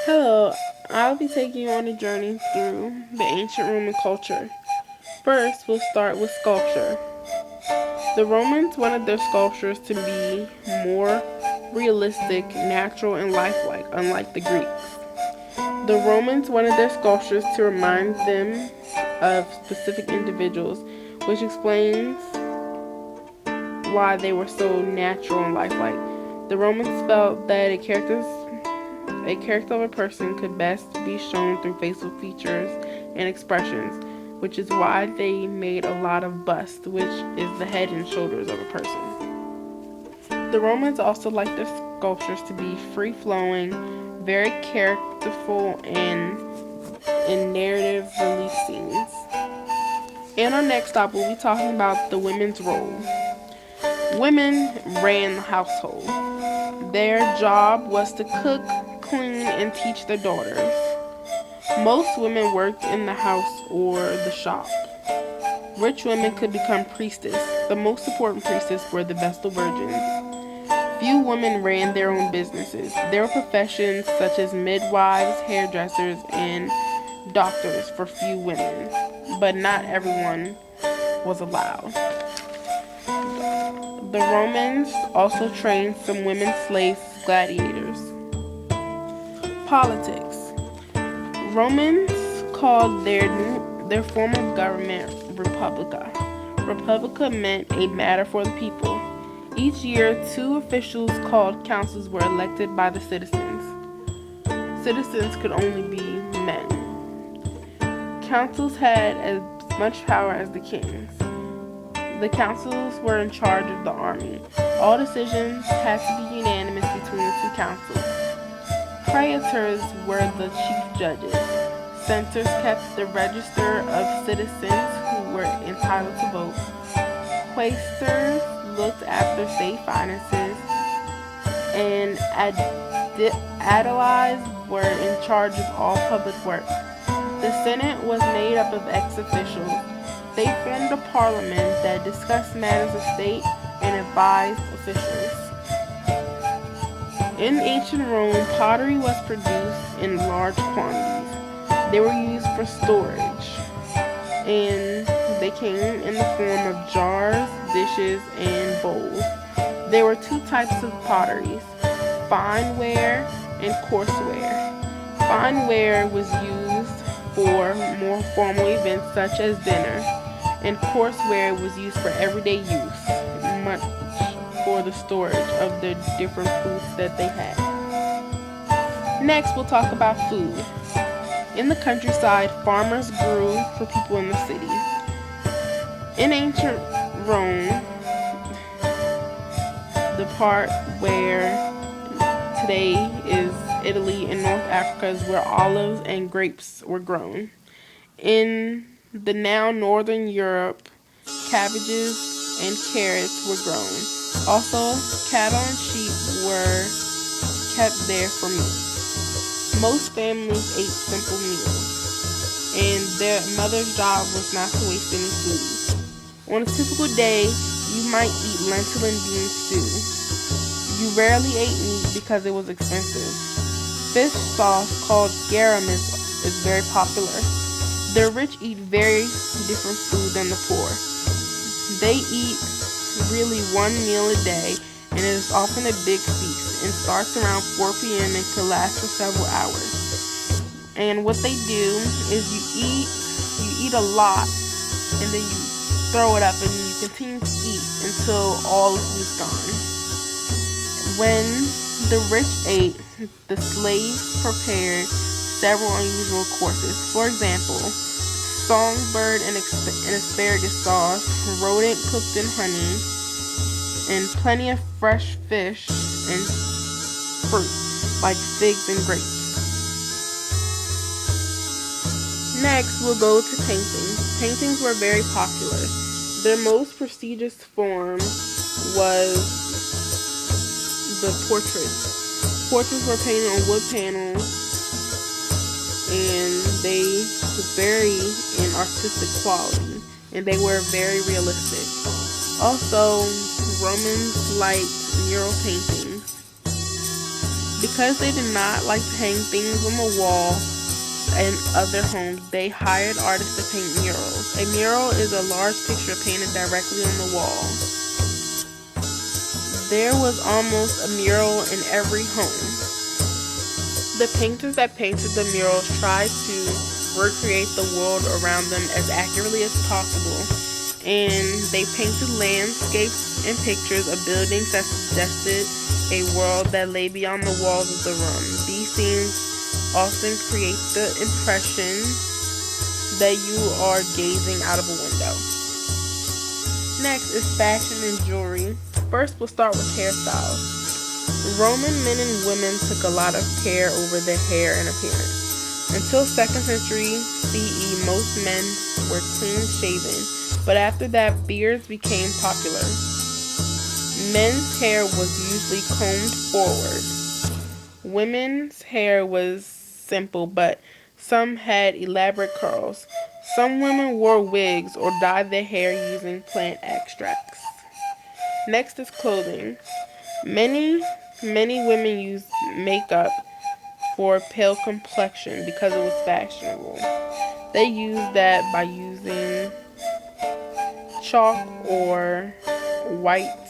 Hello, I'll be taking you on a journey through the ancient Roman culture. First, we'll start with sculpture. The Romans wanted their sculptures to be more realistic, natural, and lifelike, unlike the Greeks. The Romans wanted their sculptures to remind them of specific individuals, which explains why they were so natural and lifelike. The Romans felt that a character of a person could best be shown through facial features and expressions, which is why they made a lot of busts, which is the head and shoulders of a person. The Romans also liked their sculptures to be free flowing, very characterful, and in narrative relief scenes. In our next stop, we'll be talking about the women's role. Women ran the household. Their job was to cook, clean, and teach their daughters. Most women worked in the house or the shop. Rich women could become priestess. The most important priestess were the Vestal Virgins. Few women ran their own businesses. There were professions such as midwives, hairdressers, and doctors for few women, but not everyone was allowed. The Romans also trained some women slaves as gladiators. Politics. Romans called their form of government Republica. Republica meant a matter for the people. Each year, two officials called councils were elected by the citizens. Citizens could only be men. Councils had as much power as the kings. The councils were in charge of the army. All decisions had to be unanimous between the two councils. Praetors were the chief judges. Censors kept the register of citizens who were entitled to vote. Quaestors looked after state finances, and aediles were in charge of all public work. The Senate was made up of ex-officials. They formed a parliament that discussed matters of state and advised officials. In ancient Rome, pottery was produced in large quantities. They were used for storage, and they came in the form of jars, dishes, and bowls. There were two types of potteries: fine ware and coarse ware. Fine ware was used for more formal events such as dinner, and courseware was used for everyday use, much for the storage of the different foods that they had. Next, we'll talk about food. In the countryside, farmers grew for people in the cities. In ancient Rome, the part where today is Italy and North Africa is where olives and grapes were grown. In the now northern Europe, cabbages and carrots were grown. Also, cattle and sheep were kept there for meat. Most families ate simple meals, and their mother's job was not to waste any food. On a typical day, you might eat lentil and bean stew. You rarely ate meat because it was expensive. Fish sauce called garum is very popular. The rich eat very different food than the poor. They eat really one meal a day, and it is often a big feast and starts around 4 p.m. and can last for several hours. And what they do is you eat a lot, and then you throw it up and you continue to eat until all the food is gone. When the rich ate, the slaves prepared several unusual courses. For example, songbird and asparagus sauce, rodent cooked in honey, and plenty of fresh fish and fruit like figs and grapes. Next, we'll go to paintings. Paintings were very popular. Their most prestigious form was the portraits. Portraits were painted on wood panels, and they were very in artistic quality, and they were very realistic. Also, Romans liked mural paintings. Because they did not like to hang things on the wall in other homes, they hired artists to paint murals. A mural is a large picture painted directly on the wall. There was almost a mural in every home. The painters that painted the murals tried to recreate the world around them as accurately as possible, and they painted landscapes and pictures of buildings that suggested a world that lay beyond the walls of the room. These scenes often create the impression that you are gazing out of a window. Next is fashion and jewelry. First, we'll start with hairstyles. Roman men and women took a lot of care over their hair and appearance. Until 2nd century CE, most men were clean shaven, but after that, beards became popular. Men's hair was usually combed forward. Women's hair was simple, but some had elaborate curls. Some women wore wigs or dyed their hair using plant extracts. Next is clothing. Many women used makeup for pale complexion because it was fashionable. They used that by using chalk or white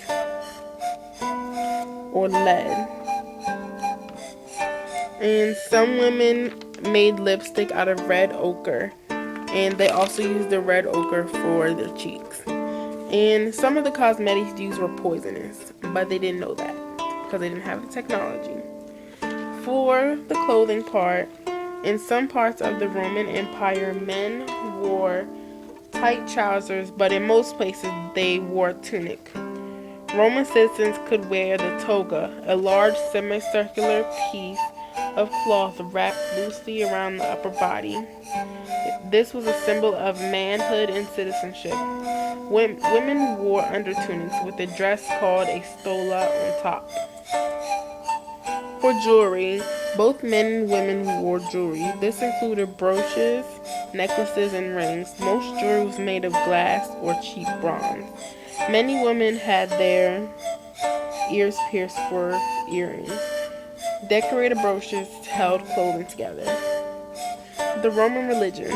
or lead. And some women made lipstick out of red ochre, and they also used the red ochre for their cheeks. And some of the cosmetics used were poisonous, but they didn't know that because they didn't have the technology. For the clothing part, in some parts of the Roman Empire, men wore tight trousers, but in most places they wore a tunic. Roman citizens could wear the toga, a large semicircular piece of cloth wrapped loosely around the upper body. This was a symbol of manhood and citizenship. Women wore undertunics with a dress called a stola on top. For jewelry, both men and women wore jewelry. This included brooches, necklaces, and rings. Most jewelry was made of glass or cheap bronze. Many women had their ears pierced for earrings. Decorated brooches held clothing together. The Roman religion.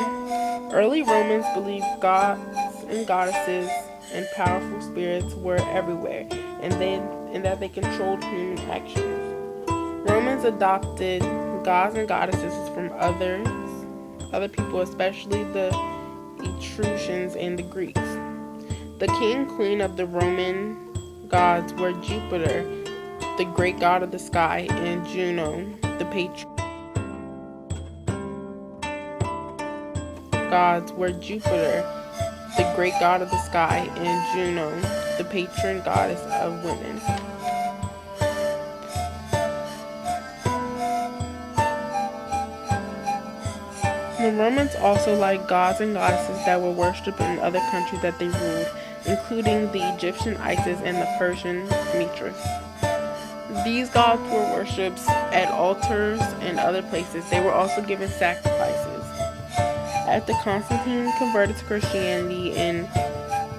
Early Romans believed gods and goddesses and powerful spirits were everywhere, and that they controlled human actions. Romans adopted gods and goddesses from other people, especially the Etruscans and the Greeks. The king and queen of the Roman gods were Jupiter, the great god of the sky, and Juno, the patron gods were Jupiter, the great god of the sky, and Juno, the patron goddess of women. The Romans also liked gods and goddesses that were worshipped in other countries that they ruled, including the Egyptian Isis and the Persian Mithras. These gods were worshipped at altars and other places. They were also given sacrifices. After Constantine converted to Christianity in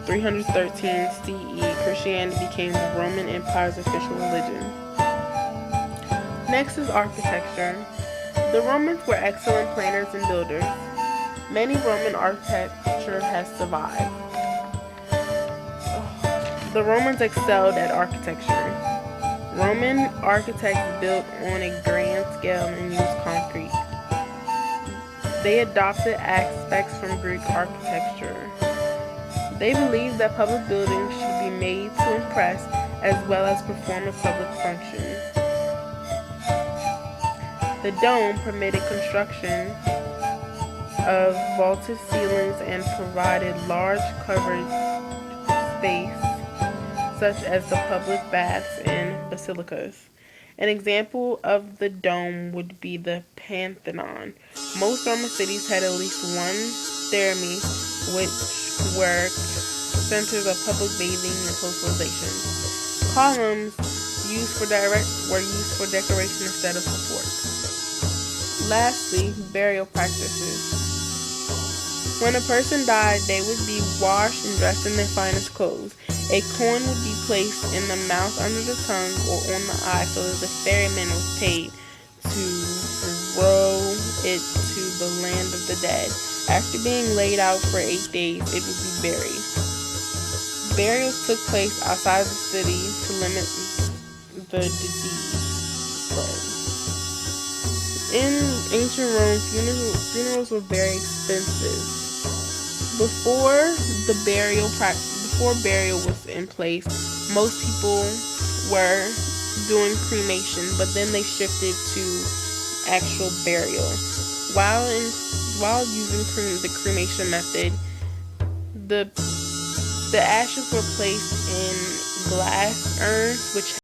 313 CE, Christianity became the Roman Empire's official religion. Next is architecture. The Romans were excellent planners and builders. Many Roman architecture has survived. The Romans excelled at architecture. Roman architects built on a grand scale and used concrete. They adopted aspects from Greek architecture. They believed that public buildings should be made to impress as well as perform a public function. The dome permitted construction of vaulted ceilings and provided large covered space, such as the public baths and basilicas. An example of the dome would be the Pantheon. Most Roman cities had at least one thermae, which were centers of public bathing and socialization. Columns were used for decoration instead of support. Lastly, burial practices. When a person died, they would be washed and dressed in their finest clothes. A coin would be placed in the mouth, under the tongue, or on the eye, so that the ferryman was paid to row it to the land of the dead. After being laid out for 8 days, it would be buried. Burials took place outside the city to limit the disease spread. In ancient Rome, funerals were very expensive. Before burial was in place, most people were doing cremation, but then they shifted to actual burial. While using the cremation method, the ashes were placed in glass urns, which